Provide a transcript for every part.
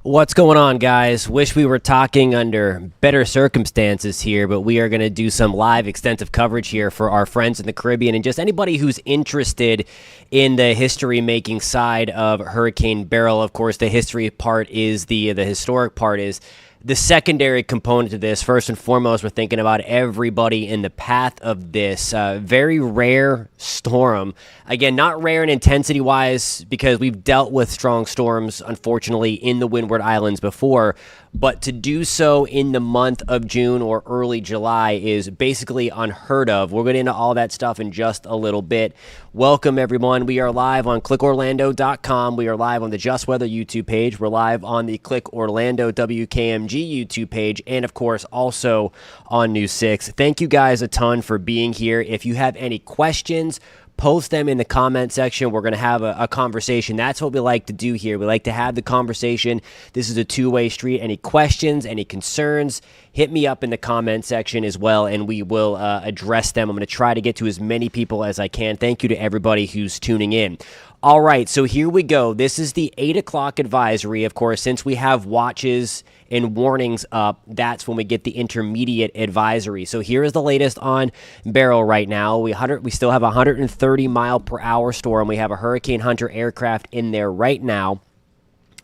What's going on, guys? Wish we were talking under better circumstances here, but we are going to do some live extensive coverage here for our friends in the Caribbean and just anybody who's interested in the history-making side of Hurricane Beryl. Of course, the history part is the historic part is the secondary component to this. First and foremost, we're thinking about everybody in the path of this very rare storm. Again, not rare in intensity-wise because we've dealt with strong storms, unfortunately, in the Windward Islands before. But to do so in the month of June or early July is basically unheard of. We'll get into all that stuff in just a little bit. Welcome, everyone. We are live on clickorlando.com. We are live on the Just Weather YouTube page. We're live on the Click Orlando WKMG YouTube page. And, of course, also on News 6. Thank you guys a ton for being here. If you have any questions, post them in the comment section. We're going to have a conversation. That's what we like to do here. We like to have the conversation. This is a two-way street. Any questions, any concerns, hit me up in the comment section as well, and we will address them. I'm going to try to get to as many people as I can. Thank you to everybody who's tuning in. All right, so here we go. This is the 8 o'clock advisory. Of course, since we have watches and warnings up, that's when we get the intermediate advisory. So here is the latest on Beryl right now. We still have a 130-mile-per-hour storm. We have a Hurricane Hunter aircraft in there right now.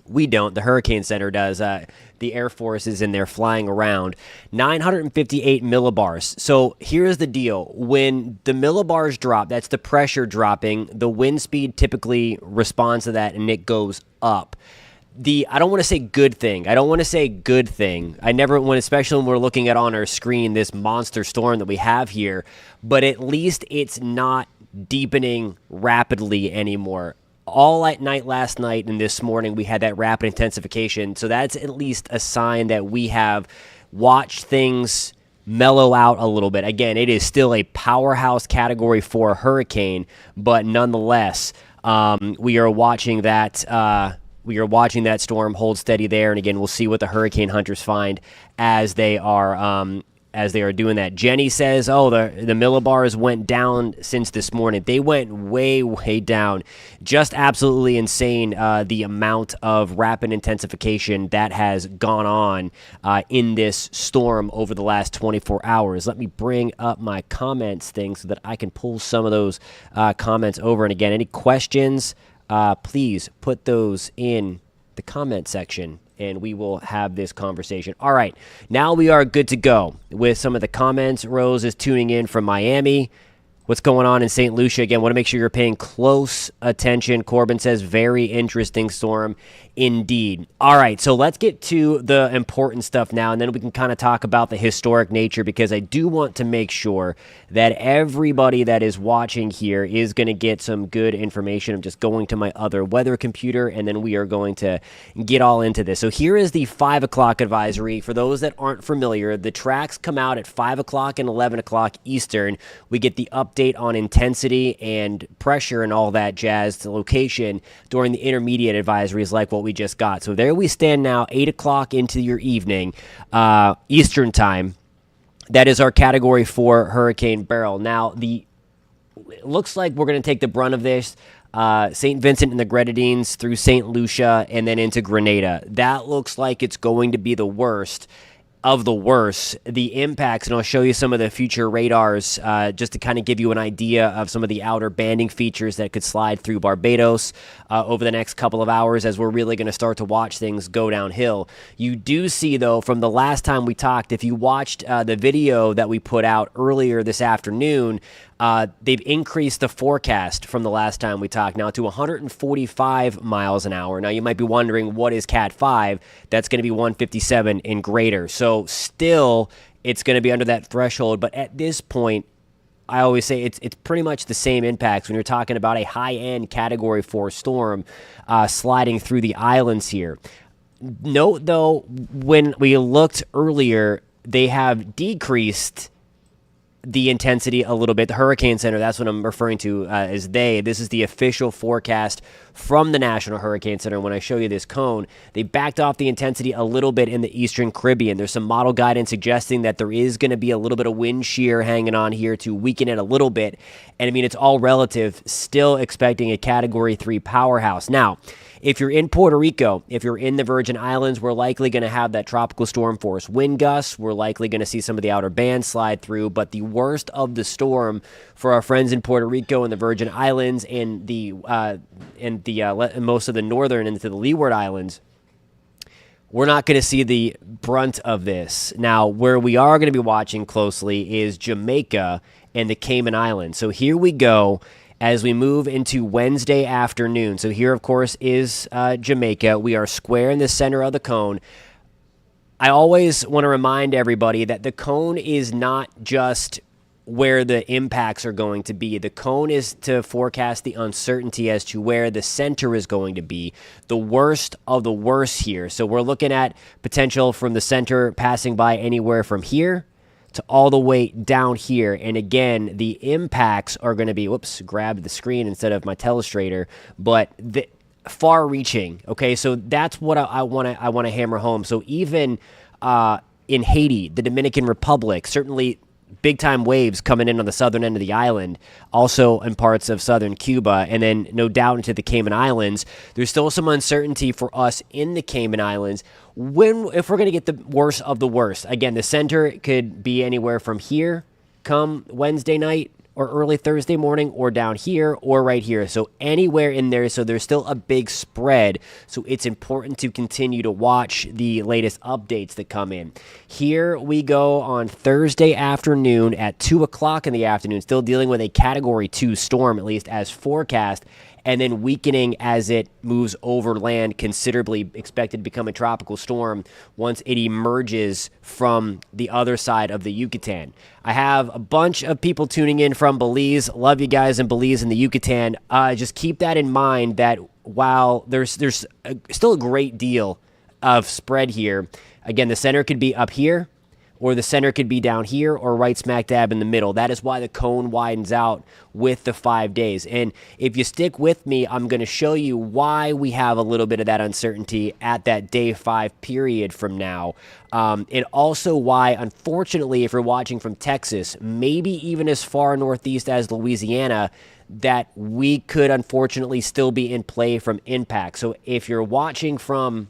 We don't. The Hurricane Center does. The Air Force is in there flying around. 958 millibars. So here's the deal. When the millibars drop, that's the pressure dropping. The wind speed typically responds to that, and it goes up. I don't want to say good thing. I never want, especially when we're looking at on our screen this monster storm that we have here, but at least it's not deepening rapidly anymore. All at night last night and this morning, we had that rapid intensification. So that's at least a sign that we have watched things mellow out a little bit. Again, it is still a powerhouse Category 4 hurricane, but nonetheless, we are watching that. We are watching that storm hold steady there, and again, we'll see what the hurricane hunters find as they are doing that. Jenny says, "Oh, the millibars went down since this morning. They went way, way down. Just absolutely insane. The amount of rapid intensification that has gone on in this storm over the last 24 hours." Let me bring up my comments thing so that I can pull some of those comments over. And again, any questions? Please put those in the comment section, and we will have this conversation. All right, now we are good to go with some of the comments. Rose is tuning in from Miami. What's going on in St. Lucia? Again, want to make sure you're paying close attention. Corbin says, very interesting storm indeed. All right, so let's get to the important stuff now, and then we can kind of talk about the historic nature, because I do want to make sure that everybody that is watching here is going to get some good information. I'm just going to my other weather computer, and then we are going to get all into this. So here is the 5 o'clock advisory. For those that aren't familiar, the tracks come out at 5 o'clock and 11 o'clock Eastern. We get the update on intensity and pressure and all that jazz to location during the intermediate advisories like what we just got. So there we stand now, 8 o'clock into your evening, Eastern time. That is our Category 4 Hurricane Beryl. Now, it looks like we're going to take the brunt of this. St. Vincent and the Grenadines through St. Lucia and then into Grenada. That looks like it's going to be the worst of the worst. The impacts, and I'll show you some of the future radars just to kind of give you an idea of some of the outer banding features that could slide through Barbados over the next couple of hours as we're really going to start to watch things go downhill. You do see, though, from the last time we talked, if you watched the video that we put out earlier this afternoon, they've increased the forecast from the last time we talked now to 145 miles an hour. Now, you might be wondering, what is Cat 5? That's going to be 157 and greater. So still, it's going to be under that threshold. But at this point, I always say it's pretty much the same impacts when you're talking about a high-end Category 4 storm sliding through the islands here. Note, though, when we looked earlier, they have decreased the intensity a little bit. The Hurricane Center, that's what I'm referring to as they. This is the official forecast from the National Hurricane Center. When I show you this cone, they backed off the intensity a little bit in the Eastern Caribbean. There's some model guidance suggesting that there is going to be a little bit of wind shear hanging on here to weaken it a little bit. And I mean, it's all relative, still expecting a Category 3 powerhouse. Now, if you're in Puerto Rico, if you're in the Virgin Islands, we're likely going to have that tropical storm force wind gusts. We're likely going to see some of the outer bands slide through, but the worst of the storm for our friends in Puerto Rico and the Virgin Islands and most of the northern into the Leeward Islands, we're not going to see the brunt of this. Now, where we are going to be watching closely is Jamaica and the Cayman Islands. So here we go as we move into Wednesday afternoon. So here, of course, is Jamaica. We are square in the center of the cone. I always want to remind everybody that the cone is not just where the impacts are going to be. The cone is to forecast the uncertainty as to where the center is going to be, the worst of the worst here. So we're looking at potential from the center passing by anywhere from here to all the way down here. And again, the impacts are going to be, whoops, grabbed the screen instead of my telestrator, but the far-reaching. Okay, so that's what I want to hammer home. So even in Haiti, the Dominican Republic, certainly big-time waves coming in on the southern end of the island, also in parts of southern Cuba, and then no doubt into the Cayman Islands. There's still some uncertainty for us in the Cayman Islands if we're going to get the worst of the worst. Again, the center could be anywhere from here come Wednesday night or early Thursday morning, or down here or right here. So anywhere in there. So there's still a big spread. So it's important to continue to watch the latest updates that come in. Here we go on Thursday afternoon at 2 o'clock in the afternoon, still dealing with a Category 2 storm, at least as forecast, and then weakening as it moves over land, considerably expected to become a tropical storm once it emerges from the other side of the Yucatan. I have a bunch of people tuning in from Belize. Love you guys in Belize and the Yucatan. Just keep that in mind that while there's still a great deal of spread here, again, the center could be up here, or the center could be down here, or right smack dab in the middle. That is why the cone widens out with the 5 days. And if you stick with me, I'm going to show you why we have a little bit of that uncertainty at that day 5 period from now. And also why, unfortunately, if you're watching from Texas, maybe even as far northeast as Louisiana, that we could unfortunately still be in play from impact. So if you're watching from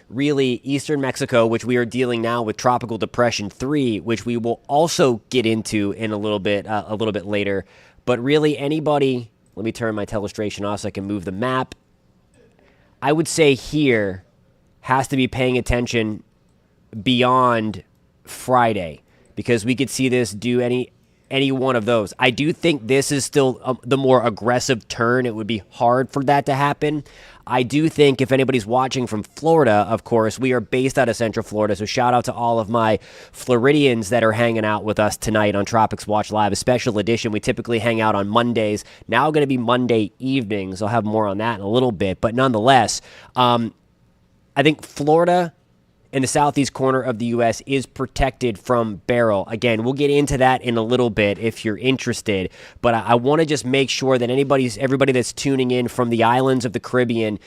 really eastern Mexico, which we are dealing now with Tropical Depression 3, which we will also get into in a little bit later. But really anybody, let me turn my telestration off so I can move the map. I would say here has to be paying attention beyond Friday, because we could see this do any one of those. I do think this is still the more aggressive turn. It would be hard for that to happen. I do think if anybody's watching from Florida, of course, we are based out of Central Florida, so shout out to all of my Floridians that are hanging out with us tonight on Tropics Watch Live, a special edition. We typically hang out on Mondays. Now going to be Monday evenings. I'll have more on that in a little bit, but nonetheless, I think Florida in the southeast corner of the U.S. is protected from Beryl. Again, we'll get into that in a little bit if you're interested, but I want to just make sure that everybody that's tuning in from the islands of the Caribbean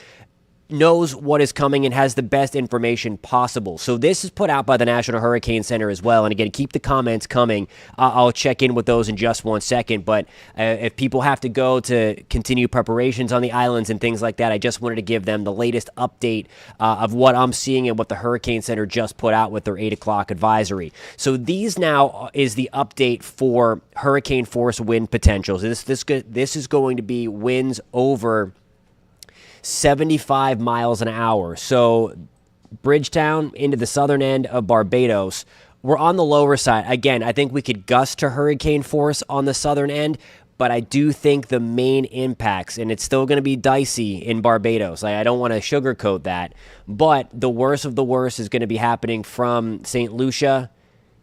knows what is coming and has the best information possible. So this is put out by the National Hurricane Center as well. And again, keep the comments coming. I'll check in with those in just 1 second. But if people have to go to continue preparations on the islands and things like that, I just wanted to give them the latest update of what I'm seeing and what the Hurricane Center just put out with their 8 o'clock advisory. So these now is the update for hurricane force wind potentials. This is going to be winds over 75 miles an hour. So Bridgetown into the southern end of Barbados, we're on the lower side. Again, I think we could gust to hurricane force on the southern end, but I do think the main impacts, and it's still going to be dicey in Barbados. I don't want to sugarcoat that, but the worst of the worst is going to be happening from St. Lucia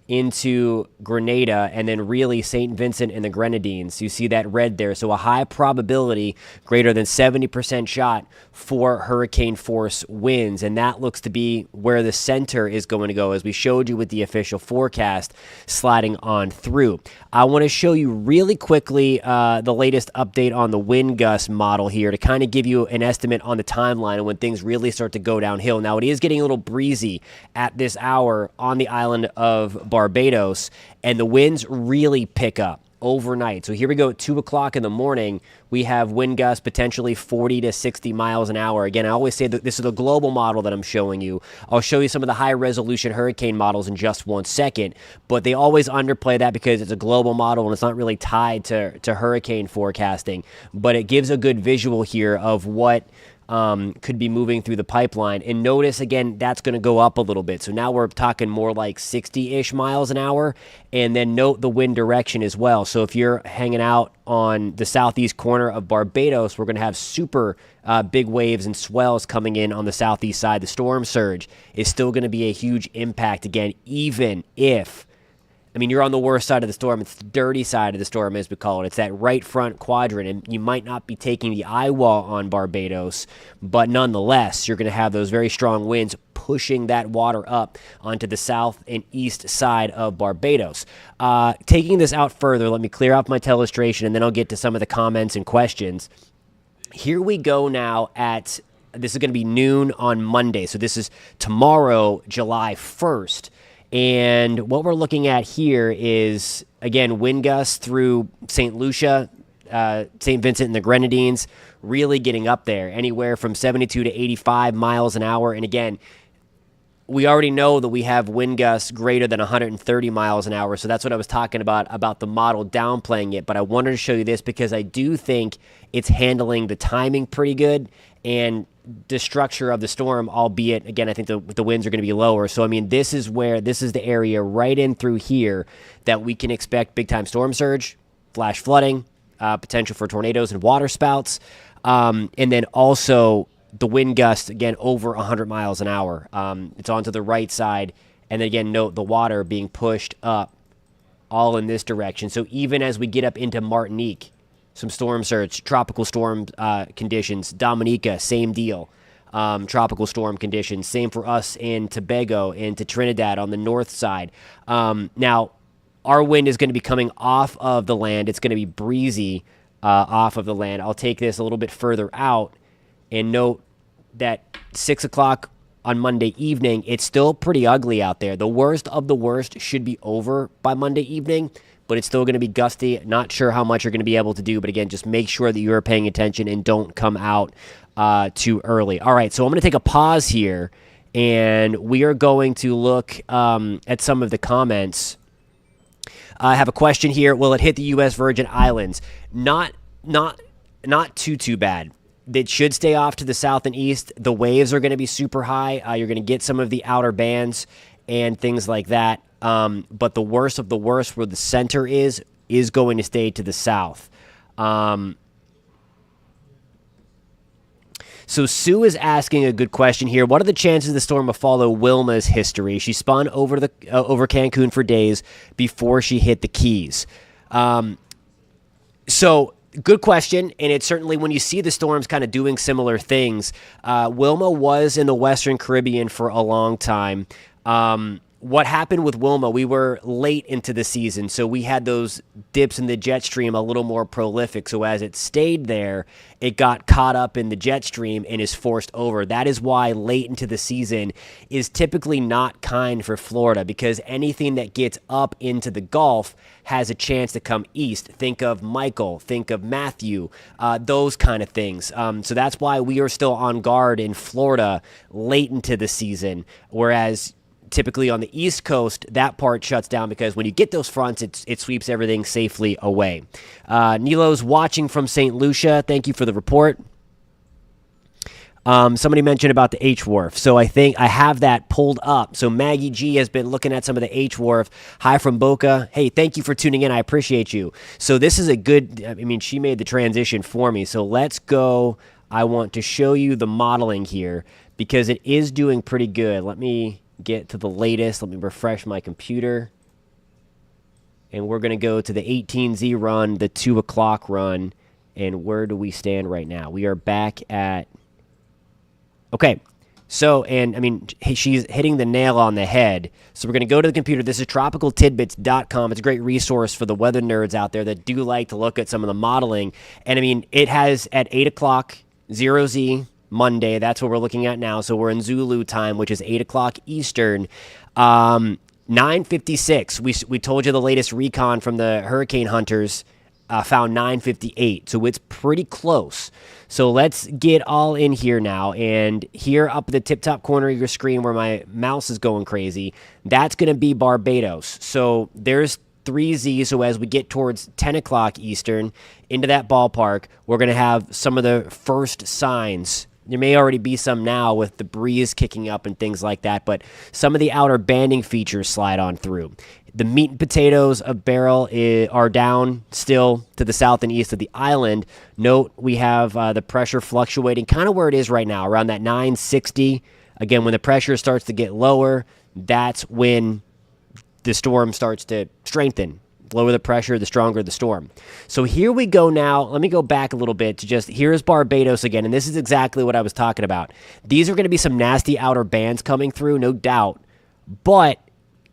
into Grenada, and then really St. Vincent and the Grenadines. You see that red there. So a high probability, greater than 70% shot for hurricane force winds. And that looks to be where the center is going to go, as we showed you with the official forecast sliding on through. I want to show you really quickly the latest update on the wind gust model here to kind of give you an estimate on the timeline and when things really start to go downhill. Now, it is getting a little breezy at this hour on the island of Barbados, and the winds really pick up. overnight. So here we go at 2 o'clock in the morning. We have wind gusts potentially 40 to 60 miles an hour. Again, I always say that this is a global model that I'm showing you. I'll show you some of the high-resolution hurricane models in just 1 second, but they always underplay that because it's a global model and it's not really tied to hurricane forecasting. But it gives a good visual here of what could be moving through the pipeline. And notice, again, that's going to go up a little bit. So now we're talking more like 60-ish miles an hour. And then note the wind direction as well. So if you're hanging out on the southeast corner of Barbados, we're going to have super big waves and swells coming in on the southeast side. The storm surge is still going to be a huge impact, again, even if you're on the worst side of the storm. It's the dirty side of the storm, as we call it. It's that right front quadrant, and you might not be taking the eye wall on Barbados, but nonetheless, you're going to have those very strong winds pushing that water up onto the south and east side of Barbados. Taking this out further, let me clear up my telestration, and then I'll get to some of the comments and questions. Here we go now this is going to be noon on Monday, so this is tomorrow, July 1st. And what we're looking at here is, again, wind gusts through St. Lucia, St. Vincent and the Grenadines, really getting up there, anywhere from 72 to 85 miles an hour. And again, we already know that we have wind gusts greater than 130 miles an hour, so that's what I was talking about the model downplaying it. But I wanted to show you this because I do think it's handling the timing pretty good and the structure of the storm, albeit, again, I think the winds are going to be lower. So, this is the area right in through here that we can expect big-time storm surge, flash flooding, potential for tornadoes and water spouts, and then also the wind gusts, again, over 100 miles an hour. It's onto the right side, and then, again, note the water being pushed up all in this direction. So even as we get up into Martinique, some storm surge, tropical storm conditions. Dominica, same deal. Tropical storm conditions. Same for us in Tobago and to Trinidad on the north side. Now, our wind is going to be coming off of the land. It's going to be breezy off of the land. I'll take this a little bit further out and note that 6 o'clock on Monday evening, it's still pretty ugly out there. The worst of the worst should be over by Monday evening, but it's still going to be gusty. Not sure how much you're going to be able to do, but again, just make sure that you're paying attention and don't come out too early. All right, so I'm going to take a pause here, and we are going to look at some of the comments. I have a question here. Will it hit the U.S. Virgin Islands? Not too bad. It should stay off to the south and east. The waves are going to be super high. You're going to get some of the outer bands and things like that. But the worst of the worst, where the center is going to stay to the south. So Sue is asking a good question here. What are the chances the storm will follow Wilma's history? She spun over Cancun for days before she hit the Keys. So good question, and it's certainly when you see the storms kind of doing similar things. Wilma was in the Western Caribbean for a long time. What happened with Wilma, we were late into the season, so we had those dips in the jet stream a little more prolific. So as it stayed there, it got caught up in the jet stream and is forced over. That is why late into the season is typically not kind for Florida, because anything that gets up into the Gulf has a chance to come east. Think of Michael, think of Matthew, those kind of things. So that's why we are still on guard in Florida late into the season, whereas typically on the East Coast, that part shuts down because when you get those fronts, it sweeps everything safely away. Nilo's watching from St. Lucia. Thank you for the report. Somebody mentioned about the H-Wharf. So I think I have that pulled up. So Maggie G has been looking at some of the H-Wharf. Hi from Boca. Hey, thank you for tuning in. I appreciate you. So this is a good, she made the transition for me. So let's go. I want to show you the modeling here because it is doing pretty good. Let me get to the latest. Let me refresh my computer. And we're going to go to the 18Z run, the 2 o'clock run. And where do we stand right now? We are back at... Okay. So, she's hitting the nail on the head. So we're going to go to the computer. This is tropicaltidbits.com. It's a great resource for the weather nerds out there that do like to look at some of the modeling. And, it has at 8 o'clock, 0Z, Monday. That's what we're looking at now. So we're in Zulu time, which is 8 o'clock Eastern. 956. We told you the latest recon from the hurricane hunters found 958, so it's pretty close. So let's get all in here now, and here up at the tip-top corner of your screen where my mouse is going crazy, that's going to be Barbados. So there's 3Z, so as we get towards 10 o'clock Eastern into that ballpark, we're going to have some of the first signs. There may already be some now with the breeze kicking up and things like that, but some of the outer banding features slide on through. The meat and potatoes of Beryl are down still to the south and east of the island. Note we have the pressure fluctuating kind of where it is right now, around that 960. Again, when the pressure starts to get lower, that's when the storm starts to strengthen. Lower the pressure, the stronger the storm. So here we go now. Let me go back a little bit to just, here's Barbados again, and this is exactly what I was talking about. These are going to be some nasty outer bands coming through, no doubt, but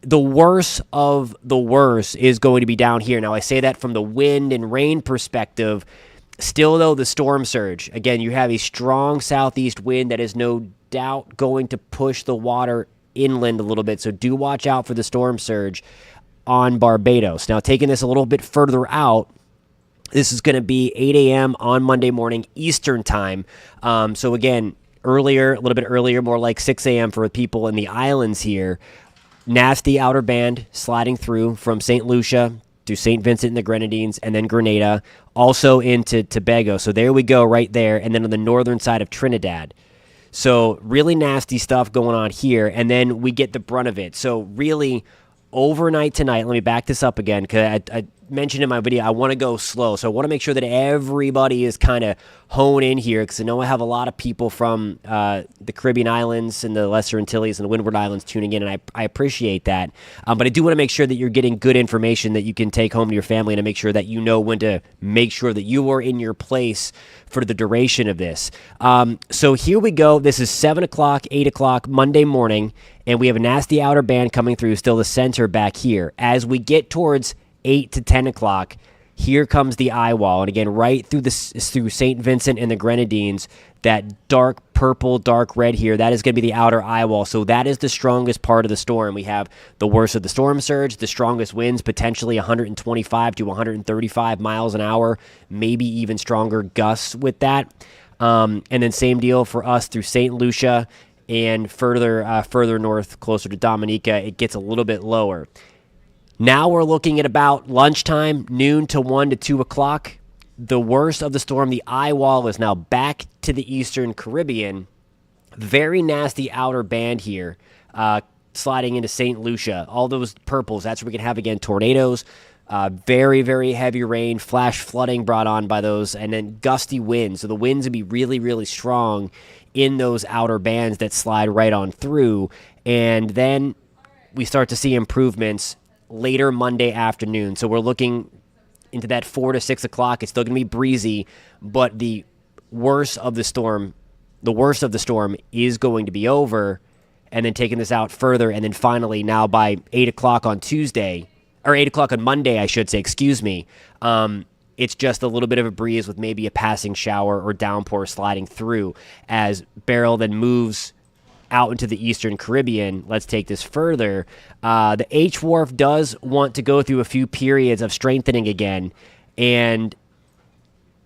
the worst of the worst is going to be down here. Now, I say that from the wind and rain perspective. Still, though, the storm surge. Again, you have a strong southeast wind that is no doubt going to push the water inland a little bit, so do watch out for the storm surge on Barbados. Now, taking this a little bit further out, this is going to be 8 a.m. on Monday morning Eastern time. So again, earlier, a little bit earlier, more like 6 a.m. for people in the islands here. Nasty outer band sliding through from St. Lucia to St. Vincent and the Grenadines, and then Grenada, also into Tobago. So there we go right there, and then on the northern side of Trinidad. So really nasty stuff going on here, and then we get the brunt of it. So really, overnight tonight, let me back this up again, because I mentioned in my video, I want to go slow. So I want to make sure that everybody is kind of honed in here, because I know I have a lot of people from the Caribbean islands and the Lesser Antilles and the Windward Islands tuning in, and I appreciate that. But I do want to make sure that you're getting good information that you can take home to your family, and to make sure that you know when to make sure that you are in your place for the duration of this. So here we go. This is 7 o'clock, 8 o'clock Monday morning, and we have a nasty outer band coming through, still the center back here. As we get towards 8 to 10 o'clock, here comes the eye wall. And again, right through St. Vincent and the Grenadines, that dark purple, dark red here, that is going to be the outer eye wall. So that is the strongest part of the storm. We have the worst of the storm surge, the strongest winds, potentially 125 to 135 miles an hour, maybe even stronger gusts with that. And then same deal for us through St. Lucia and further north, closer to Dominica, it gets a little bit lower. Now we're looking at about lunchtime, noon to 1 to 2 o'clock. The worst of the storm, the eye wall, is now back to the eastern Caribbean. Very nasty outer band here, sliding into St. Lucia. All those purples, that's where we can have, again, tornadoes, very, very heavy rain, flash flooding brought on by those, and then gusty winds. So the winds would be really, really strong in those outer bands that slide right on through. And then we start to see improvements later Monday afternoon. So we're looking into that 4 to 6 o'clock. It's still going to be breezy, but the worst of the storm is going to be over, and then taking this out further. And then finally, now by 8 o'clock on Tuesday, or 8 o'clock on Monday, I should say, it's just a little bit of a breeze with maybe a passing shower or downpour sliding through as Beryl then moves out into the eastern Caribbean. Let's take this further. The H-Wharf does want to go through a few periods of strengthening again, and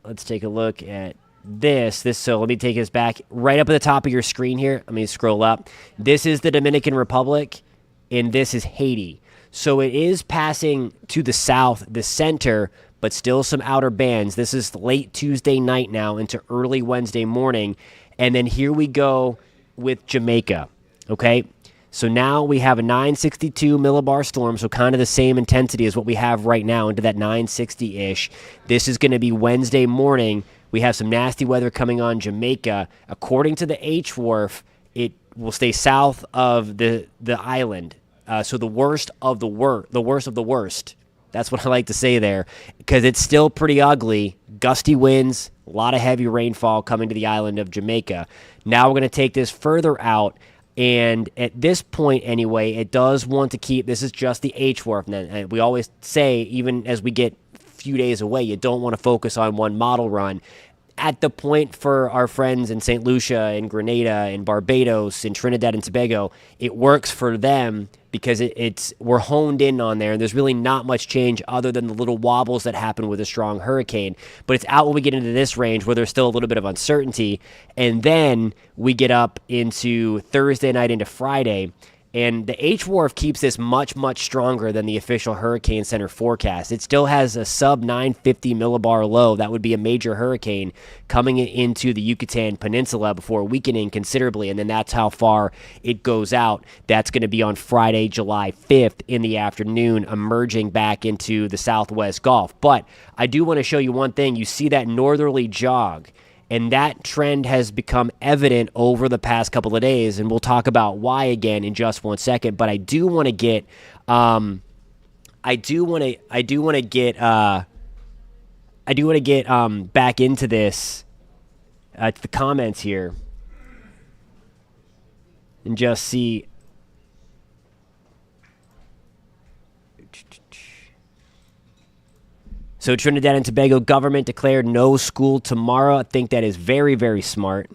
let's take a look at this. So let me take this back right up at the top of your screen here. Let me scroll up. This is the Dominican Republic, and this is Haiti. So it is passing to the south, the center, but still some outer bands. This is late Tuesday night now into early Wednesday morning, and then here we go with Jamaica, okay? So now we have a 962 millibar storm, so kind of the same intensity as what we have right now into that 960-ish. This is going to be Wednesday morning. We have some nasty weather coming on Jamaica. According to the H-Wharf, it will stay south of the island. So the worst of the worst. That's what I like to say there, because it's still pretty ugly. Gusty winds, a lot of heavy rainfall coming to the island of Jamaica. Now we're going to take this further out, and at this point anyway, it does want to keep, this is just the H-Wharf. And we always say, even as we get a few days away, you don't want to focus on one model run. at the point for our friends in St. Lucia and Grenada and Barbados and Trinidad and Tobago, it works for them because we're honed in on there, and there's really not much change other than the little wobbles that happen with a strong hurricane. But it's out when we get into this range where there's still a little bit of uncertainty, and then we get up into Thursday night into Friday. And the H-Wharf keeps this much, much stronger than the official Hurricane Center forecast. It still has a sub 950 millibar low. That would be a major hurricane coming into the Yucatan Peninsula before weakening considerably. And then that's how far it goes out. That's going to be on Friday, July 5th in the afternoon, emerging back into the Southwest Gulf. But I do want to show you one thing. You see that northerly jog. And that trend has become evident over the past couple of days, and we'll talk about why again in just one second. But I do want to get, back into this, to the comments here, and just see. So Trinidad and Tobago government declared no school tomorrow. I think that is very, very smart.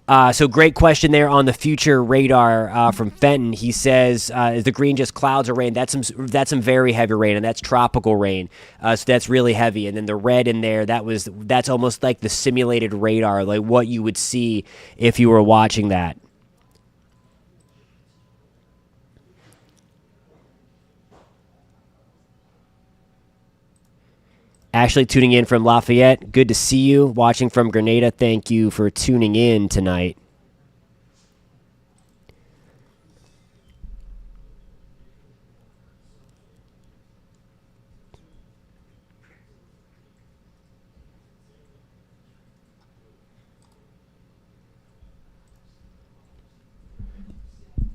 So great question there on the future radar from Fenton. He says, is the green just clouds or rain? That's some very heavy rain, and that's tropical rain. So that's really heavy. And then the red in there, that's almost like the simulated radar, like what you would see if you were watching that. Ashley tuning in from Lafayette. Good to see you. Watching from Grenada. Thank you for tuning in tonight.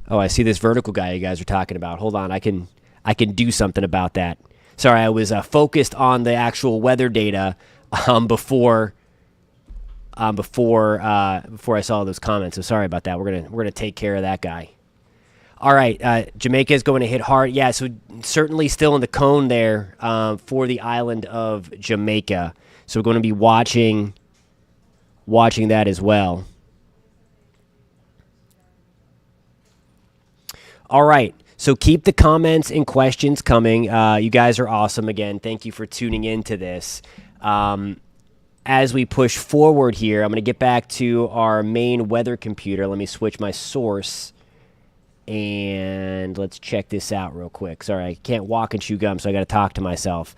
Oh, I see this vertical guy you guys are talking about. Hold on, I can do something about that. Sorry, I was focused on the actual weather data before I saw those comments. So sorry about that. We're gonna take care of that guy. All right, Jamaica is going to hit hard. Yeah, so certainly still in the cone there for the island of Jamaica. So we're going to be watching that as well. All right. So keep the comments and questions coming. You guys are awesome. Again, thank you for tuning into this. As we push forward here, I'm going to get back to our main weather computer. Let me switch my source, and let's check this out real quick. Sorry, I can't walk and chew gum, so I got to talk to myself.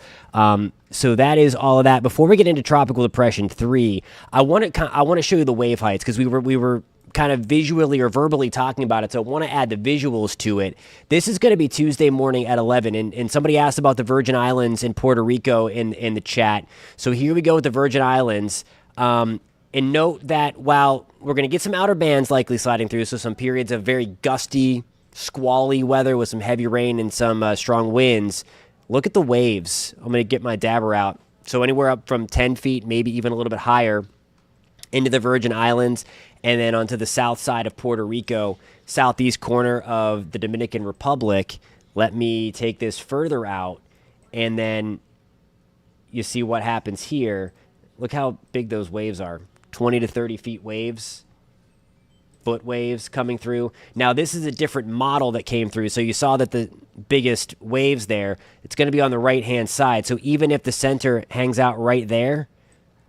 So that is all of that. Before we get into Tropical Depression 3, I want to show you the wave heights because we were kind of visually or verbally talking about it, so I want to add the visuals to it. This is going to be Tuesday morning at 11, and somebody asked about the Virgin Islands and Puerto Rico in the chat. So here we go with the Virgin Islands. And note that while we're going to get some outer bands likely sliding through, so some periods of very gusty, squally weather with some heavy rain and some strong winds, look at the waves. I'm going to get my dabber out. So anywhere up from 10 feet, maybe even a little bit higher, into the Virgin Islands, and then onto the south side of Puerto Rico, southeast corner of the Dominican Republic. Let me take this further out, and then you see what happens here. Look how big those waves are. 20 to 30 feet waves, foot waves coming through. Now, this is a different model that came through, so you saw that the biggest waves there, it's going to be on the right-hand side. So even if the center hangs out right there,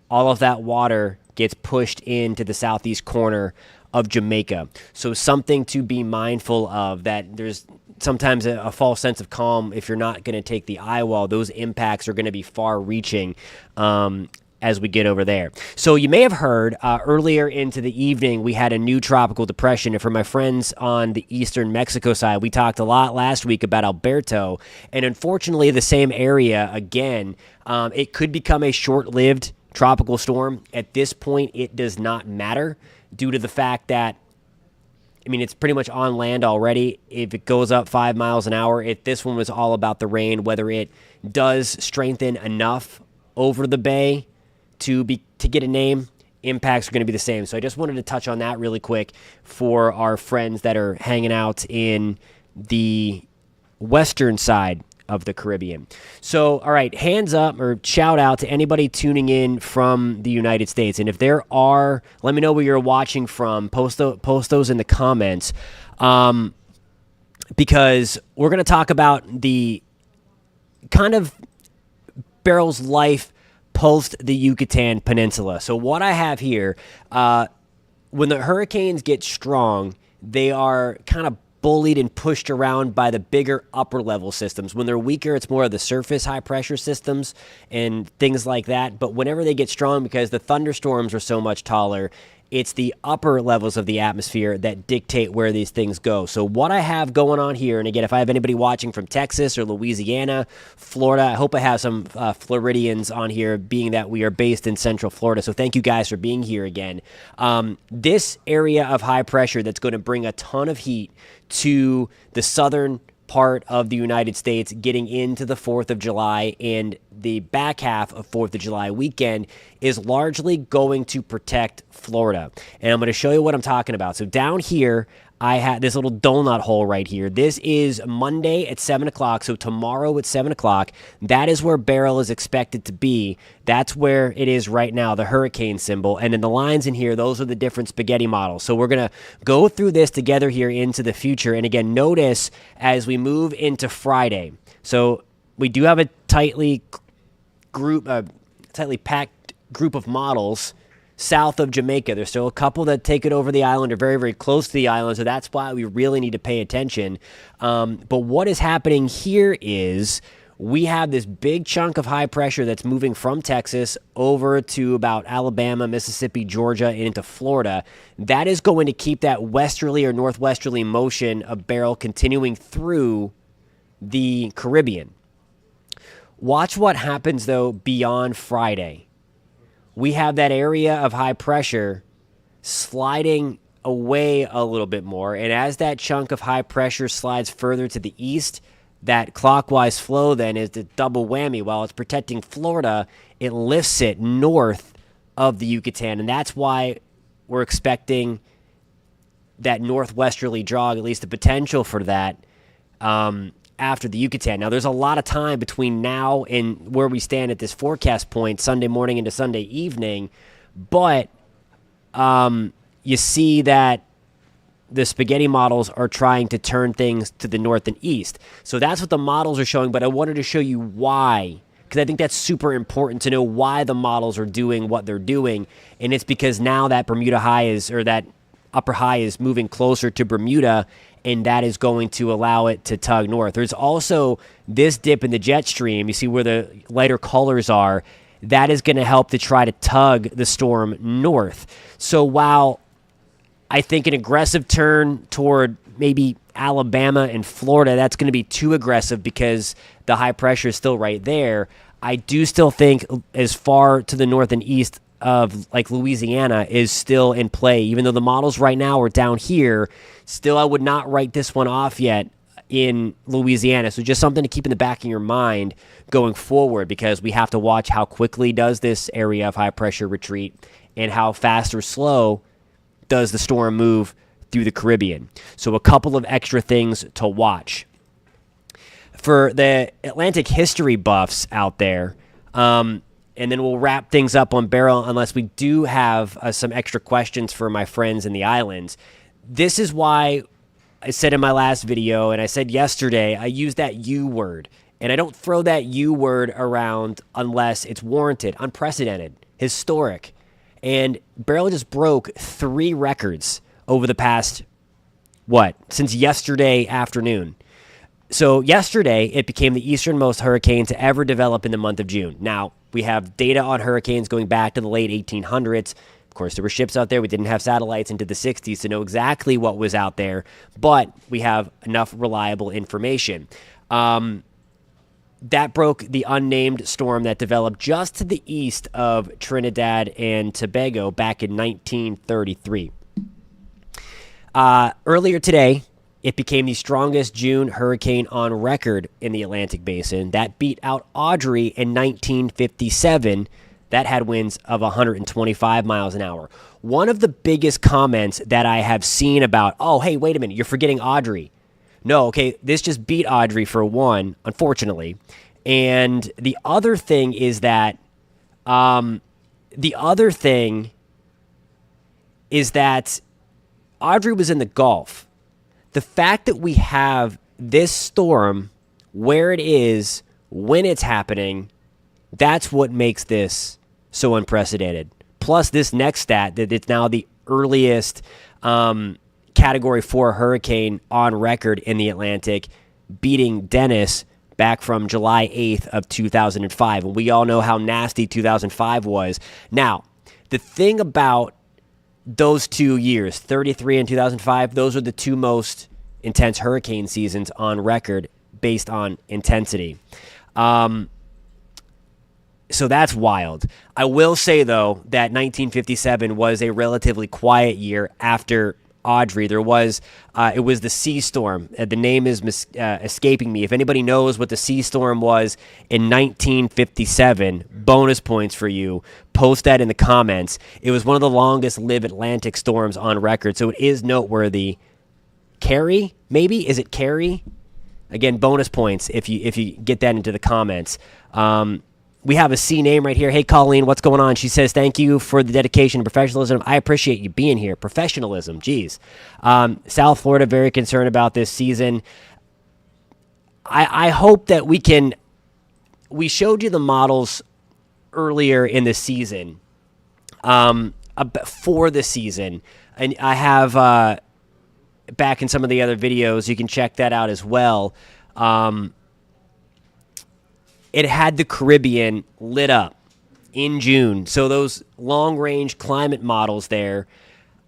all of that water gets pushed into the southeast corner of Jamaica. So something to be mindful of, that there's sometimes a false sense of calm if you're not going to take the eye wall. Those impacts are going to be far-reaching as we get over there. So you may have heard earlier into the evening we had a new tropical depression. And for my friends on the eastern Mexico side, we talked a lot last week about Alberto. And unfortunately, the same area, again, it could become a short-lived tropical storm. At this point, it does not matter due to the fact that, I mean, it's pretty much on land already. If it goes up 5 miles an hour, if this one was all about the rain, whether it does strengthen enough over the bay to get a name, impacts are going to be the same. So I just wanted to touch on that really quick for our friends that are hanging out in the western side of the Caribbean. So, all right, hands up or shout out to anybody tuning in from the United States. And if there are, let me know where you're watching from. Post those in the comments, because we're going to talk about the kind of Beryl's life post the Yucatan Peninsula. So what I have here, when the hurricanes get strong, they are kind of bullied and pushed around by the bigger upper level systems. When they're weaker, it's more of the surface high pressure systems and things like that. But whenever they get strong, because the thunderstorms are so much taller, it's the upper levels of the atmosphere that dictate where these things go. So what I have going on here, and again, if I have anybody watching from Texas or Louisiana, Florida, I hope I have some Floridians on here, being that we are based in Central Florida. So thank you guys for being here again. This area of high pressure that's going to bring a ton of heat to the southern part of the United States, getting into the 4th of July and the back half of 4th of July weekend, is largely going to protect Florida. And I'm going to show you what I'm talking about. So down here, I have this little donut hole right here. This is Monday at 7 o'clock. So tomorrow at 7 o'clock, that is where Beryl is expected to be. That's where it is right now, the hurricane symbol. And then the lines in here, those are the different spaghetti models. So we're going to go through this together here into the future. And again, notice as we move into Friday. So we do have a tightly packed group of models south of Jamaica. There's still a couple that take it over the island or very, very close to the island, so that's why we really need to pay attention. But what is happening here is we have this big chunk of high pressure that's moving from Texas over to about Alabama, Mississippi, Georgia, and into Florida. That is going to keep that westerly or northwesterly motion of Beryl continuing through the Caribbean. Watch what happens, though, beyond Friday. We have that area of high pressure sliding away a little bit more. And as that chunk of high pressure slides further to the east, that clockwise flow then is the double whammy. While it's protecting Florida, it lifts it north of the Yucatan. And that's why we're expecting that northwesterly jog, at least the potential for that, after the Yucatan. Now, there's a lot of time between now and where we stand at this forecast point, Sunday morning into Sunday evening, but you see that the spaghetti models are trying to turn things to the north and east. So that's what the models are showing, but I wanted to show you why, because I think that's super important to know why the models are doing what they're doing, and it's because now that Bermuda high is, or that upper high is moving closer to Bermuda, and that is going to allow it to tug north. There's also this dip in the jet stream. You see where the lighter colors are. That is going to help to try to tug the storm north. So while I think an aggressive turn toward maybe Alabama and Florida, that's going to be too aggressive because the high pressure is still right there, I do still think as far to the north and east of like Louisiana is still in play. Even though the models right now are down here, still I would not write this one off yet in Louisiana. So just something to keep in the back of your mind going forward, because we have to watch how quickly does this area of high pressure retreat and how fast or slow does the storm move through the Caribbean. So a couple of extra things to watch. For the Atlantic history buffs out there, and then we'll wrap things up on Beryl unless we do have some extra questions for my friends in the islands. This is why I said in my last video, and I said yesterday, I use that U word. And I don't throw that U word around unless it's warranted, unprecedented, historic. And Beryl just broke 3 records over the past, since yesterday afternoon. So yesterday, it became the easternmost hurricane to ever develop in the month of June. Now, we have data on hurricanes going back to the late 1800s. Of course, there were ships out there. We didn't have satellites into the 60s to know exactly what was out there, but we have enough reliable information. That broke the unnamed storm that developed just to the east of Trinidad and Tobago back in 1933. Earlier today, it became the strongest June hurricane on record in the Atlantic Basin. That beat out Audrey in 1957. That had winds of 125 miles an hour. One of the biggest comments that I have seen about, oh, hey, wait a minute, you're forgetting Audrey. No, okay, this just beat Audrey for one, unfortunately. And the other thing is that, the other thing is that Audrey was in the Gulf. The fact that we have this storm where it is, when it's happening, that's what makes this so unprecedented. Plus, this next stat that it's now the earliest Category 4 hurricane on record in the Atlantic, beating Dennis back from July 8th of 2005. And we all know how nasty 2005 was. Now, the thing about those 2 years, 33 and 2005, those are the two most intense hurricane seasons on record based on intensity. So that's wild. I will say, though, that 1957 was a relatively quiet year after Audrey. There was, it was the sea storm. The name is escaping me. If anybody knows what the sea storm was in 1957, bonus points for you. Post that in the comments. It was one of the longest lived Atlantic storms on record, so it is noteworthy. Carrie, maybe? Is it Carrie? Again, bonus points if you get that into the comments. We have a C name right here. Hey, Colleen, what's going on? She says, thank you for the dedication and professionalism. I appreciate you being here. Professionalism, geez. South Florida, very concerned about this season. I hope that we showed you the models earlier in the season, for the season. And I have, back in some of the other videos, you can check that out as well. It had the Caribbean lit up in June. So those long-range climate models there,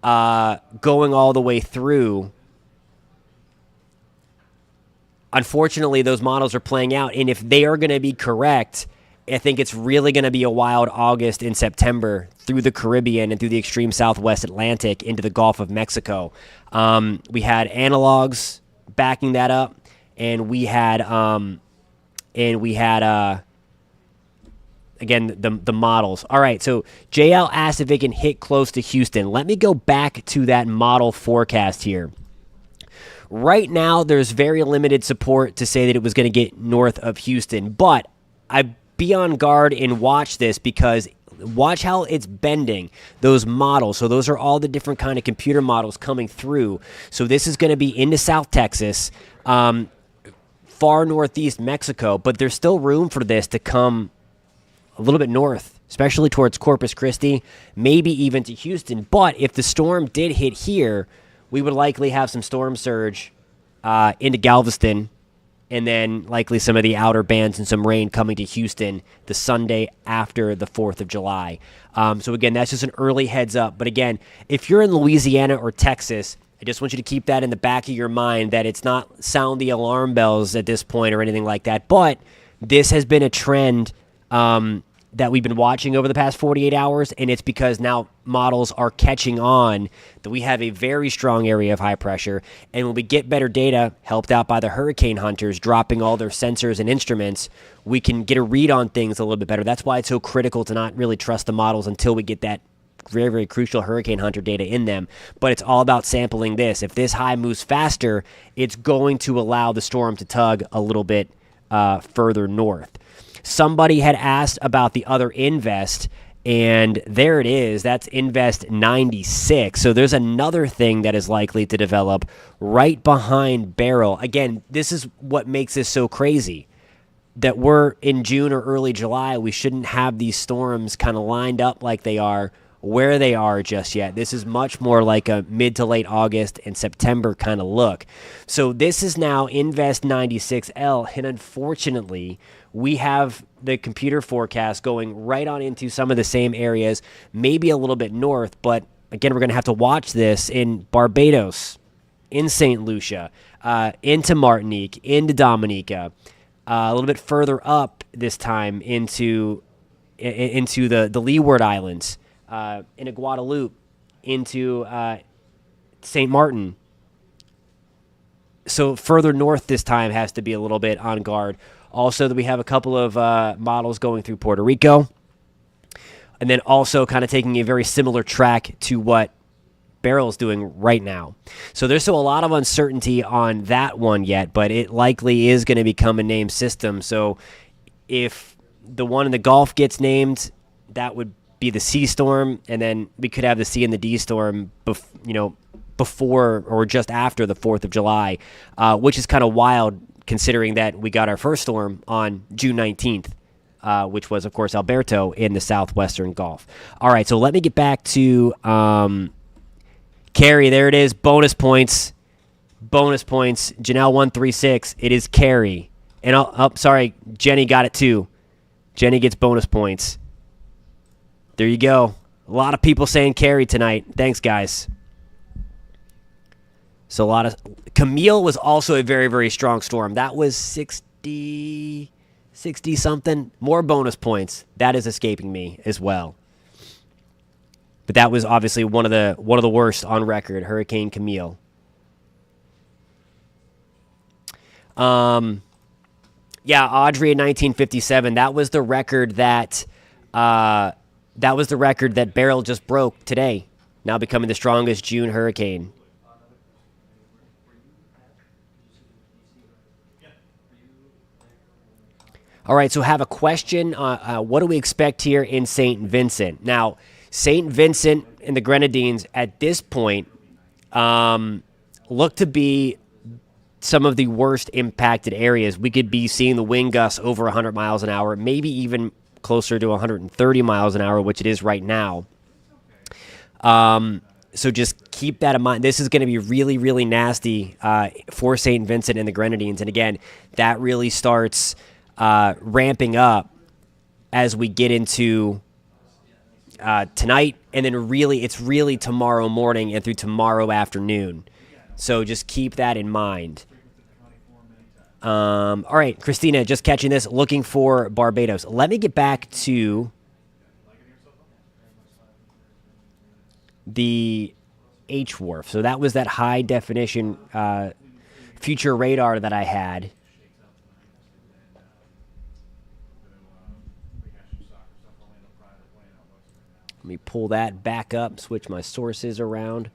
going all the way through, unfortunately, those models are playing out. And if they are going to be correct, I think it's really going to be a wild August and September through the Caribbean and through the extreme Southwest Atlantic into the Gulf of Mexico. We had analogs backing that up, and we had again, the models. All right, so JL asked if it can hit close to Houston. Let me go back to that model forecast here. Right now, there's very limited support to say that it was going to get north of Houston, but I'd be on guard and watch this, because watch how it's bending those models. So those are all the different kind of computer models coming through. So this is going to be into South Texas, far northeast Mexico, but there's still room for this to come a little bit north, especially towards Corpus Christi, maybe even to Houston. But if the storm did hit here, we would likely have some storm surge into Galveston, and then likely some of the outer bands and some rain coming to Houston the Sunday after the 4th of July. So again, that's just an early heads up. But again, if you're in Louisiana or Texas, I just want you to keep that in the back of your mind, that it's not sound the alarm bells at this point or anything like that. But this has been a trend that we've been watching over the past 48 hours, and it's because now models are catching on that we have a very strong area of high pressure. And when we get better data, helped out by the hurricane hunters dropping all their sensors and instruments, we can get a read on things a little bit better. That's why it's so critical to not really trust the models until we get that very, very crucial hurricane hunter data in them. But it's all about sampling this. If this high moves faster, it's going to allow the storm to tug a little bit further north. Somebody had asked about the other Invest, and there it is. That's Invest 96. So there's another thing that is likely to develop right behind Beryl. Again, this is what makes this so crazy, that we're in June or early July. We shouldn't have these storms kind of lined up like they are, where they are just yet. This is much more like a mid to late August and September kind of look. So this is now Invest 96L, and unfortunately, we have the computer forecast going right on into some of the same areas, maybe a little bit north, but again, we're going to have to watch this in Barbados, in St. Lucia, into Martinique, into Dominica, a little bit further up this time into the Leeward Islands, into Guadeloupe, into St. Martin. So further north this time has to be a little bit on guard. Also, that we have a couple of models going through Puerto Rico, and then also kind of taking a very similar track to what Beryl's doing right now. So there's still a lot of uncertainty on that one yet, but it likely is going to become a named system. So if the one in the Gulf gets named, that would be the C storm, and then we could have the C and the D storm, before or just after the 4th of July, which is kind of wild considering that we got our first storm on June 19th, which was, of course, Alberto in the southwestern Gulf. All right, so let me get back to Carrie. There it is. Bonus points. Janelle 136. It is Carrie. And sorry, Jenny got it too. Jenny gets bonus points. There you go. A lot of people saying Carrie tonight. Thanks, guys. So a lot of Camille was also a very, very strong storm. That was 60 something. More bonus points. That is escaping me as well. But that was obviously one of the worst on record, Hurricane Camille. Yeah, Audrey in 1957. That was the record that Beryl just broke today. Now becoming the strongest June hurricane. All right, so have a question. What do we expect here in St. Vincent? Now, St. Vincent and the Grenadines at this point look to be some of the worst impacted areas. We could be seeing the wind gusts over 100 miles an hour, maybe even closer to 130 miles an hour, which it is right now. So just keep that in mind. This is going to be really, really nasty for St. Vincent and the Grenadines. And again, that really starts ramping up as we get into tonight, and then it's really tomorrow morning and through tomorrow afternoon. So just keep that in mind. All right, Christina, just catching this, looking for Barbados. Let me get back to the H wharf. So that was that high definition future radar that I had. Let me pull that back up, switch my sources around.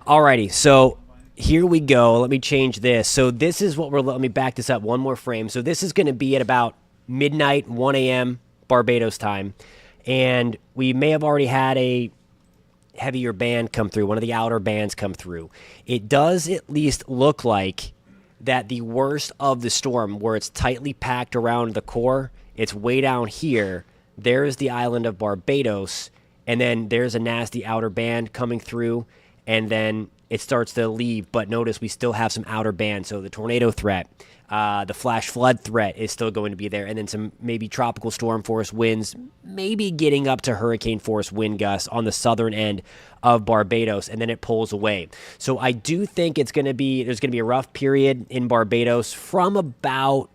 Alrighty, so here we go. Let me change this. So this is what let me back this up one more frame. So this is going to be at about midnight, 1 a.m. Barbados time. And we may have already had a heavier band come through, one of the outer bands come through. It does at least look like that the worst of the storm, where it's tightly packed around the core, it's way down here. There's the island of Barbados, and then there's a nasty outer band coming through, and then it starts to leave. But notice we still have some outer band, so the tornado threat, the flash flood threat is still going to be there, and then some maybe tropical storm force winds, maybe getting up to hurricane force wind gusts on the southern end of Barbados, and then it pulls away. So I do think there's going to be a rough period in Barbados from about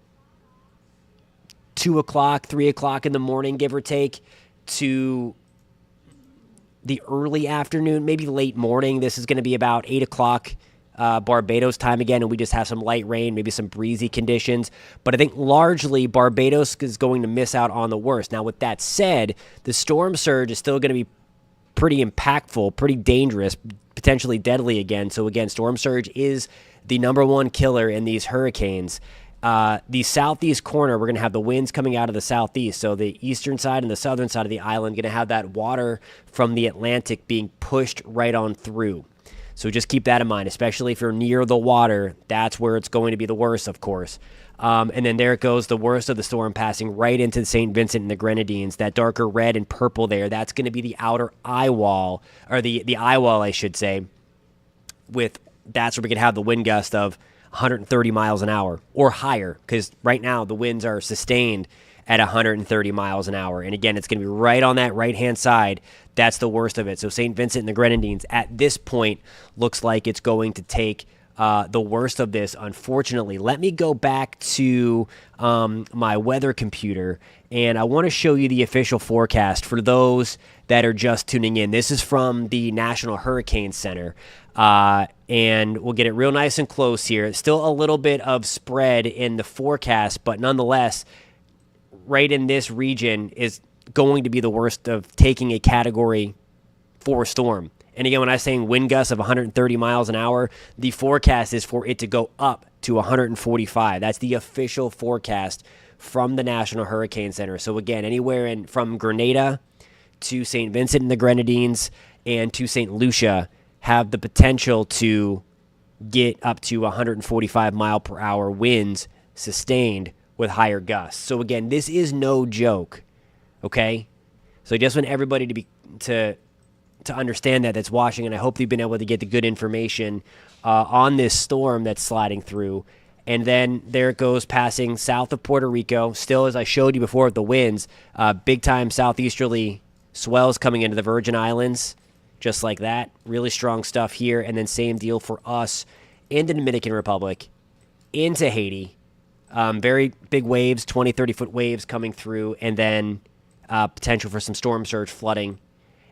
2 o'clock, 3 o'clock in the morning, give or take, to the early afternoon, maybe late morning. This is going to be about 8 o'clock Barbados time again, and we just have some light rain, maybe some breezy conditions. But I think largely Barbados is going to miss out on the worst. Now, with that said, the storm surge is still going to be pretty impactful, pretty dangerous, potentially deadly again. So again, storm surge is the number one killer in these hurricanes. The southeast corner, we're going to have the winds coming out of the southeast. So the eastern side and the southern side of the island going to have that water from the Atlantic being pushed right on through. So just keep that in mind, especially if you're near the water. That's where it's going to be the worst, of course. And then there it goes, the worst of the storm passing right into St. Vincent and the Grenadines. That darker red and purple there, that's going to be the outer eye wall, or the eye wall, I should say. That's where we could have the wind gust of 130 miles an hour or higher, because right now the winds are sustained at 130 miles an hour. And again, it's going to be right on that right-hand side. That's the worst of it. So St. Vincent and the Grenadines at this point looks like it's going to take the worst of this, unfortunately. Let me go back to my weather computer, and I want to show you the official forecast for those that are just tuning in. This is from the National Hurricane Center, and we'll get it real nice and close here. Still a little bit of spread in the forecast, but nonetheless, right in this region is going to be the worst of taking a Category 4 storm. And again, when I'm saying wind gusts of 130 miles an hour, the forecast is for it to go up to 145. That's the official forecast from the National Hurricane Center. So again, anywhere from Grenada to St. Vincent and the Grenadines and to St. Lucia have the potential to get up to 145 mile per hour winds sustained with higher gusts. So again, this is no joke, okay? So I just want everybody to understand that's watching, and I hope you've been able to get the good information on this storm that's sliding through. And then there it goes, passing south of Puerto Rico. Still, as I showed you before, the winds, big-time southeasterly swells coming into the Virgin Islands, just like that. Really strong stuff here. And then same deal for us in the Dominican Republic, into Haiti. Very big waves, 20, 30-foot waves coming through, and then potential for some storm surge flooding.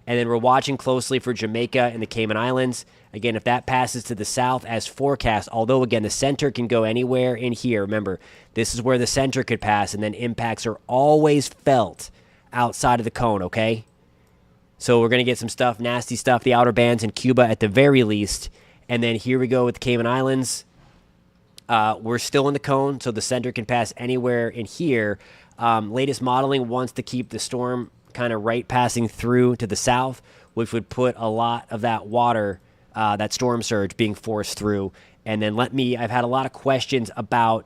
And then we're watching closely for Jamaica and the Cayman Islands. Again, if that passes to the south as forecast, although, again, the center can go anywhere in here. Remember, this is where the center could pass, and then impacts are always felt outside of the cone, okay? So we're going to get some stuff, nasty stuff, the outer bands in Cuba at the very least. And then here we go with the Cayman Islands. We're still in the cone, so the center can pass anywhere in here. Latest modeling wants to keep the storm kind of right passing through to the south, which would put a lot of that water, that storm surge being forced through. And then I've had a lot of questions about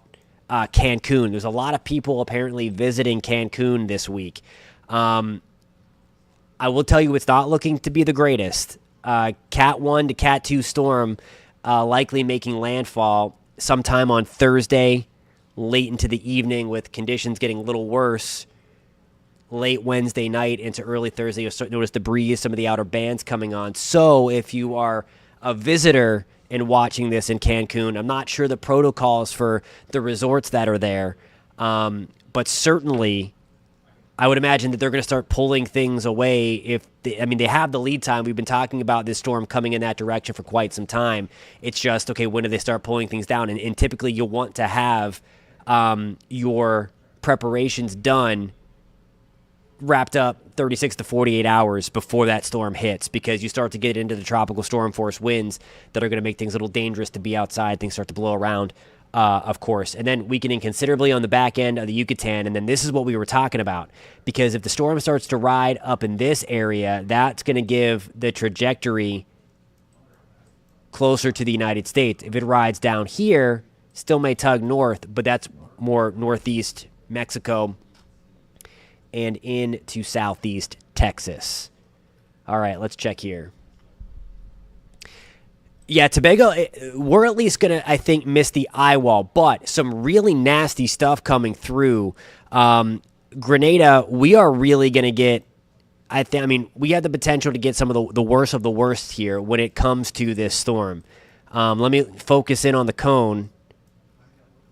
Cancun. There's a lot of people apparently visiting Cancun this week. I will tell you it's not looking to be the greatest. Cat 1 to Cat 2 storm likely making landfall sometime on Thursday, late into the evening, with conditions getting a little worse late Wednesday night into early Thursday. You'll start to notice the breeze, some of the outer bands coming on. So if you are a visitor and watching this in Cancun, I'm not sure the protocols for the resorts that are there, but certainly I would imagine that they're going to start pulling things away. They have the lead time. We've been talking about this storm coming in that direction for quite some time. It's just, okay, when do they start pulling things down? And typically you'll want to have your preparations done, wrapped up 36 to 48 hours before that storm hits, because you start to get into the tropical storm force winds that are going to make things a little dangerous to be outside. Things start to blow around, of course. And then weakening considerably on the back end of the Yucatan. And then this is what we were talking about, because if the storm starts to ride up in this area, that's going to give the trajectory closer to the United States. If it rides down here, still may tug north, but that's more northeast Mexico and into southeast Texas. All right, let's check here. Yeah, Tobago, we're at least going to, I think, miss the eye wall, but some really nasty stuff coming through. Grenada, we are really going to get, we have the potential to get some of the worst of the worst here when it comes to this storm. Let me focus in on the cone.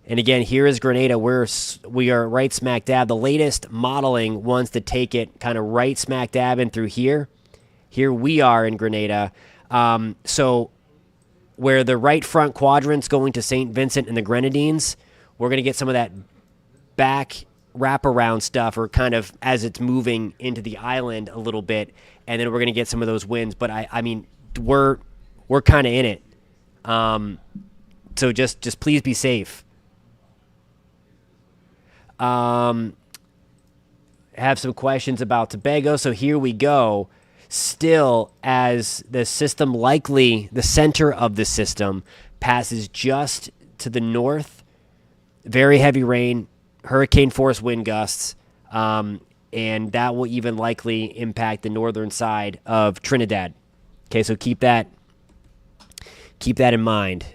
And again, here is Grenada. We are right smack dab. The latest modeling wants to take it kind of right smack dab in through here. Here we are in Grenada. So where the right front quadrant's going to St. Vincent and the Grenadines, we're going to get some of that back wraparound stuff, or kind of as it's moving into the island a little bit, and then we're going to get some of those winds. But we're kind of in it. So just please be safe. Have some questions about Tobago. So here we go. Still, as the system, likely the center of the system, passes just to the north, very heavy rain, hurricane force wind gusts, and that will even likely impact the northern side of Trinidad. Okay, so keep that in mind.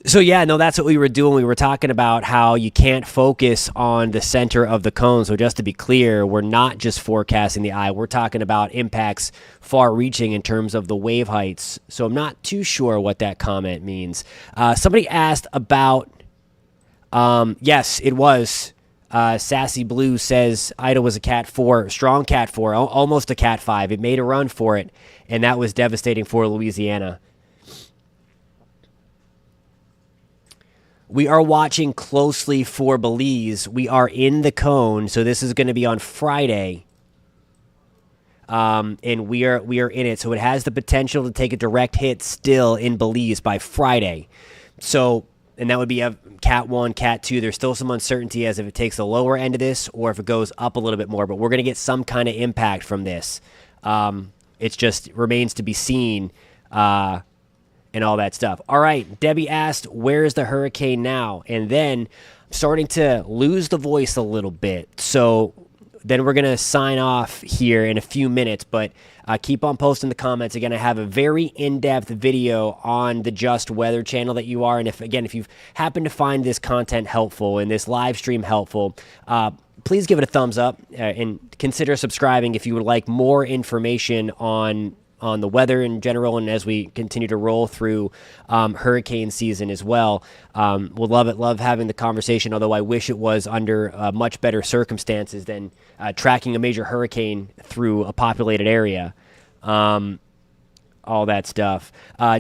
So yeah, no, that's what we were doing. We were talking about how you can't focus on the center of the cone. So just to be clear, we're not just forecasting the eye. We're talking about impacts far-reaching in terms of the wave heights. So I'm not too sure what that comment means. Somebody asked about Yes, it was. Sassy Blue says Ida was a Cat 4, strong Cat 4, almost a Cat 5. It made a run for it, and that was devastating for Louisiana. We are watching closely for Belize. We are in the cone, so this is going to be on Friday. And we are in it, so it has the potential to take a direct hit still in Belize by Friday. So, and that would be a Cat 1, Cat 2. There's still some uncertainty as if it takes the lower end of this or if it goes up a little bit more, but we're going to get some kind of impact from this. It just remains to be seen. And all that stuff. All right, Debbie asked, where's the hurricane now? And then I'm starting to lose the voice a little bit. So then we're going to sign off here in a few minutes, but keep on posting the comments. Again, I have a very in-depth video on the Just Weather channel that you are. And if you happen to find this content helpful and this live stream helpful, please give it a thumbs up and consider subscribing if you would like more information on the weather in general, and as we continue to roll through hurricane season as well. We'll love having the conversation, although I wish it was under much better circumstances than tracking a major hurricane through a populated area. All that stuff.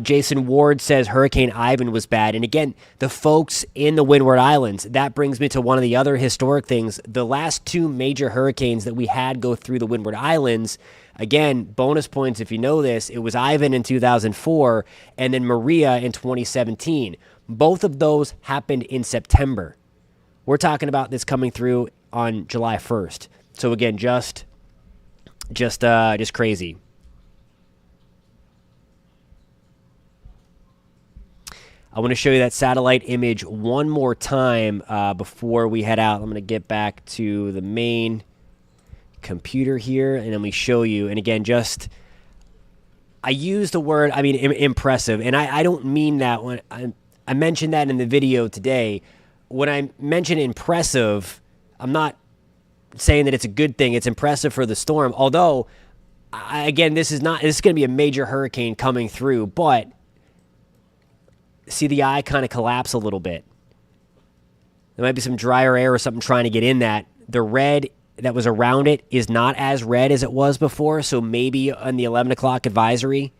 Jason Ward says Hurricane Ivan was bad. And again, the folks in the Windward Islands, that brings me to one of the other historic things. The last two major hurricanes that we had go through the Windward Islands, again, bonus points if you know this, it was Ivan in 2004 and then Maria in 2017. Both of those happened in September. We're talking about this coming through on July 1st. So again, just crazy. I want to show you that satellite image one more time before we head out. I'm going to get back to the main computer here, and then we show you. And again, I use the word, impressive, and I don't mean that when I mentioned that in the video today. When I mention impressive, I'm not saying that it's a good thing. It's impressive for the storm, although, again, this is going to be a major hurricane coming through, but see the eye kind of collapse a little bit. There might be some drier air or something trying to get in that. The red that was around it is not as red as it was before, so maybe on the 11 o'clock advisory,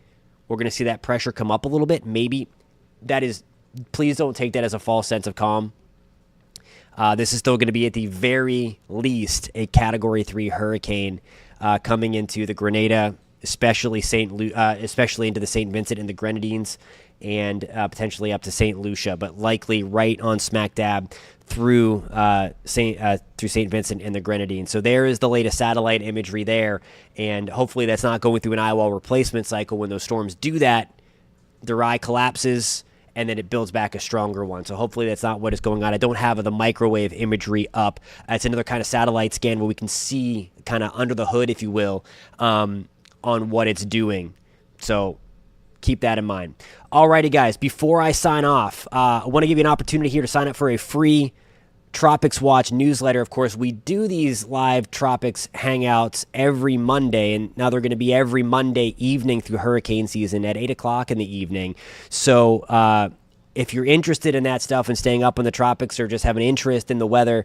we're going to see that pressure come up a little bit. Maybe that is, please don't take that as a false sense of calm. This is still going to be at the very least a Category 3 hurricane coming into the Grenada, especially into the St. Vincent and the Grenadines, and potentially up to St. Lucia, but likely right on smack dab through St. Vincent and the Grenadines. So there is the latest satellite imagery there, and hopefully that's not going through an eye wall replacement cycle. When those storms do that, their eye collapses, and then it builds back a stronger one. So hopefully that's not what is going on. I don't have the microwave imagery up. It's another kind of satellite scan where we can see kind of under the hood, if you will, on what it's doing. So keep that in mind. Alrighty, guys, before I sign off, I want to give you an opportunity here to sign up for a free Tropics Watch newsletter. Of course, we do these live Tropics hangouts every Monday, and now they're going to be every Monday evening through hurricane season at 8 o'clock in the evening. So if you're interested in that stuff and staying up on the tropics or just have an interest in the weather,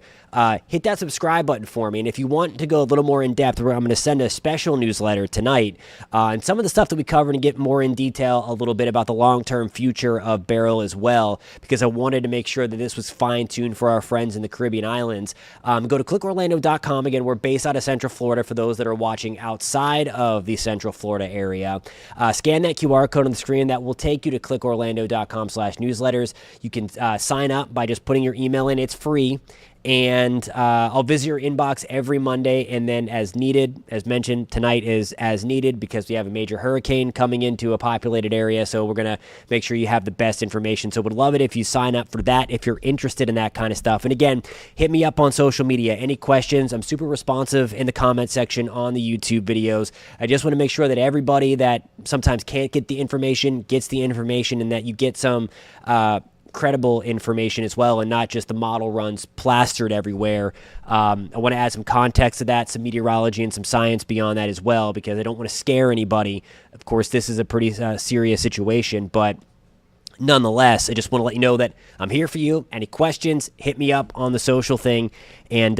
hit that subscribe button for me. And if you want to go a little more in depth, I'm going to send a special newsletter tonight and some of the stuff that we covered and get more in detail a little bit about the long-term future of Beryl as well, because I wanted to make sure that this was fine-tuned for our friends in the Caribbean islands. Go to clickorlando.com. Again, we're based out of Central Florida for those that are watching outside of the Central Florida area. Scan that QR code on the screen. That will take you to clickorlando.com/newsletters. You can sign up by just putting your email in. It's free. And I'll visit your inbox every Monday, and then as needed, as mentioned, tonight is as needed because we have a major hurricane coming into a populated area, so we're going to make sure you have the best information. So would love it if you sign up for that if you're interested in that kind of stuff. And again, hit me up on social media. Any questions? I'm super responsive in the comment section on the YouTube videos. I just want to make sure that everybody that sometimes can't get the information gets the information, and that you get some credible information as well, and not just the model runs plastered everywhere. I want to add some context to that, some meteorology and some science beyond that as well, because I don't want to scare anybody. Of course, this is a pretty serious situation, but nonetheless, I just want to let you know that I'm here for you. Any questions, hit me up on the social thing, and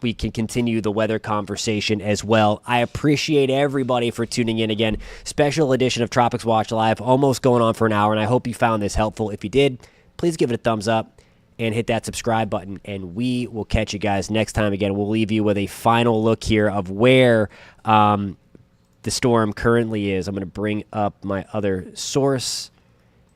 we can continue the weather conversation as well. I appreciate everybody for tuning in again. Special edition of Tropics Watch Live, almost going on for an hour, and I hope you found this helpful. If you did, please give it a thumbs up and hit that subscribe button, and we will catch you guys next time. Again, we'll leave you with a final look here of where the storm currently is. I'm going to bring up my other source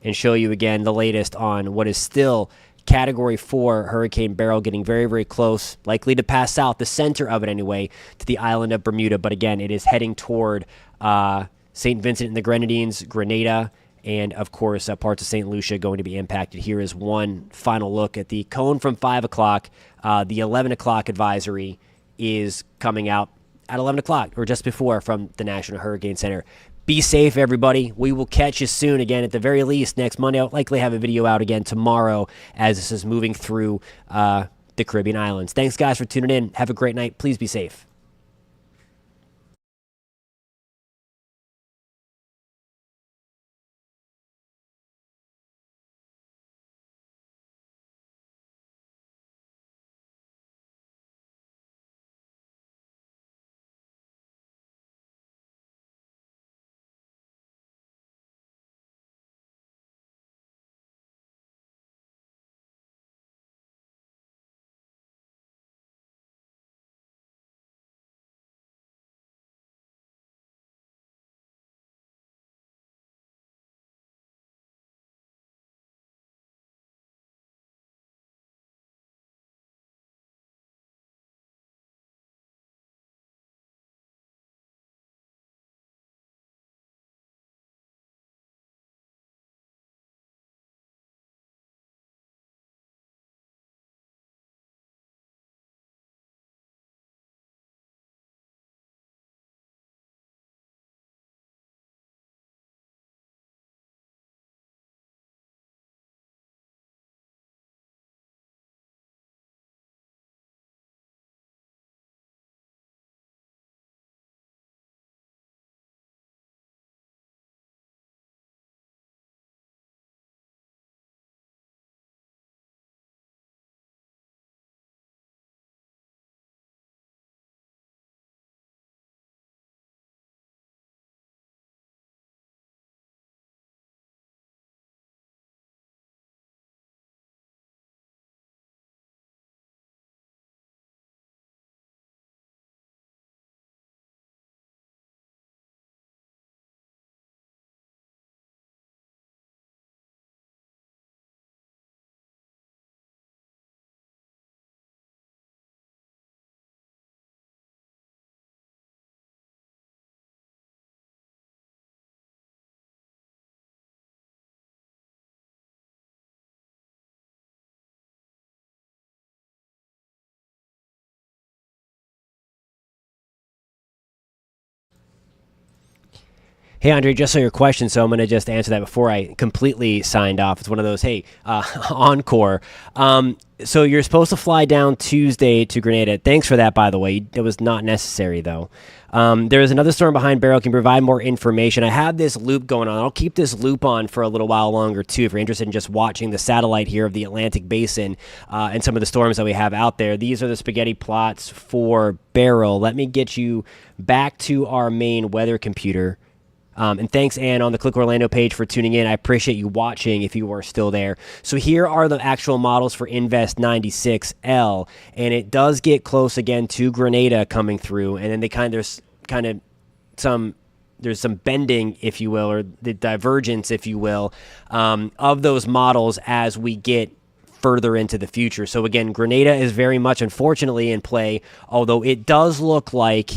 and show you again the latest on what is still Category 4 Hurricane Beryl, getting very, very close, likely to pass south, the center of it anyway, to the island of Bermuda. But again, it is heading toward St. Vincent and the Grenadines, Grenada, and of course parts of St. Lucia going to be impacted. Here is one final look at the cone from 5 o'clock. The 11 o'clock advisory is coming out at 11 o'clock or just before from the National Hurricane Center. Be safe, everybody. We will catch you soon again. At the very least, next Monday, I'll likely have a video out again tomorrow as this is moving through the Caribbean islands. Thanks, guys, for tuning in. Have a great night. Please be safe. Hey, Andre, just so your question, so I'm going to just answer that before I completely signed off. It's one of those, hey, encore. So you're supposed to fly down Tuesday to Grenada. Thanks for that, by the way. It was not necessary, though. There is another storm behind Beryl. Can provide more information. I have this loop going on. I'll keep this loop on for a little while longer, too, if you're interested in just watching the satellite here of the Atlantic Basin and some of the storms that we have out there. These are the spaghetti plots for Beryl. Let me get you back to our main weather computer. And thanks, Ann, on the Click Orlando page for tuning in. I appreciate you watching if you are still there. So here are the actual models for Invest 96L, and it does get close again to Grenada coming through, and then there's some bending, if you will, or the divergence, if you will, of those models as we get further into the future. So again, Grenada is very much, unfortunately, in play, although it does look like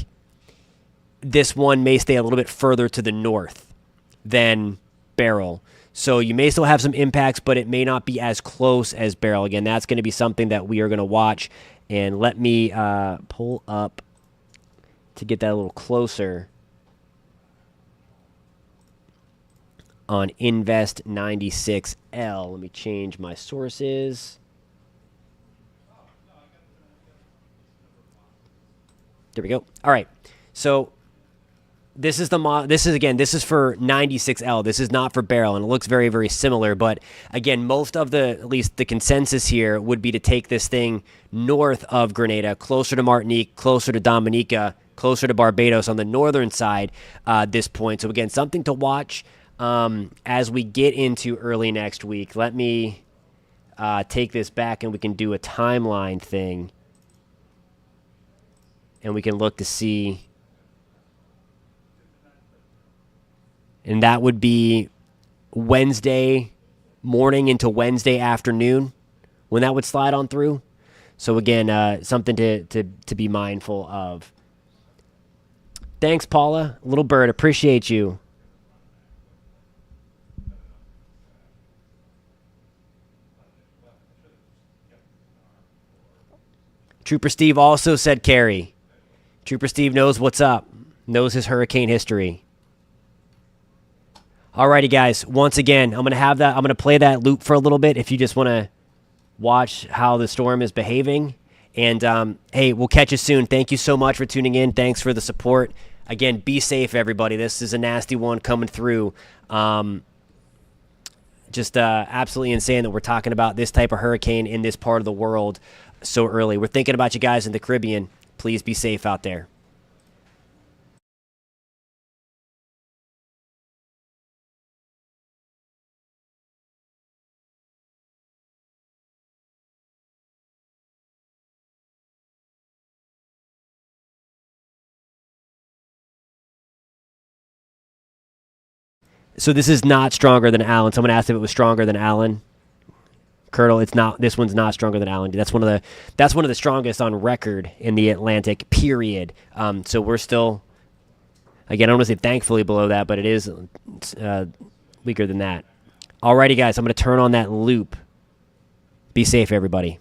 this one may stay a little bit further to the north than Beryl. So you may still have some impacts, but it may not be as close as Beryl. Again, that's going to be something that we are going to watch. And let me pull up to get that a little closer on Invest 96L. Let me change my sources. There we go. All right. So This is this is for 96L. This is not for Beryl, and it looks very, very similar. But again, most of at least the consensus here would be to take this thing north of Grenada, closer to Martinique, closer to Dominica, closer to Barbados on the northern side at this point. So again, something to watch as we get into early next week. Let me take this back, and we can do a timeline thing, and we can look to see. And that would be Wednesday morning into Wednesday afternoon when that would slide on through. So again, something to be mindful of. Thanks, Paula. Little bird, appreciate you. Trooper Steve also said Carrie. Trooper Steve knows what's up, knows his hurricane history. Alrighty, guys. Once again, I'm gonna play that loop for a little bit if you just want to watch how the storm is behaving. And hey, we'll catch you soon. Thank you so much for tuning in. Thanks for the support. Again, be safe, everybody. This is a nasty one coming through. Just absolutely insane that we're talking about this type of hurricane in this part of the world so early. We're thinking about you guys in the Caribbean. Please be safe out there. So this is not stronger than Alan. Someone asked if it was stronger than Alan. Colonel, it's not. This one's not stronger than Alan. That's one of the strongest on record in the Atlantic. Period. So we're still, again, I don't want to say thankfully below that, but it is weaker than that. Alrighty, guys, I'm going to turn on that loop. Be safe, everybody.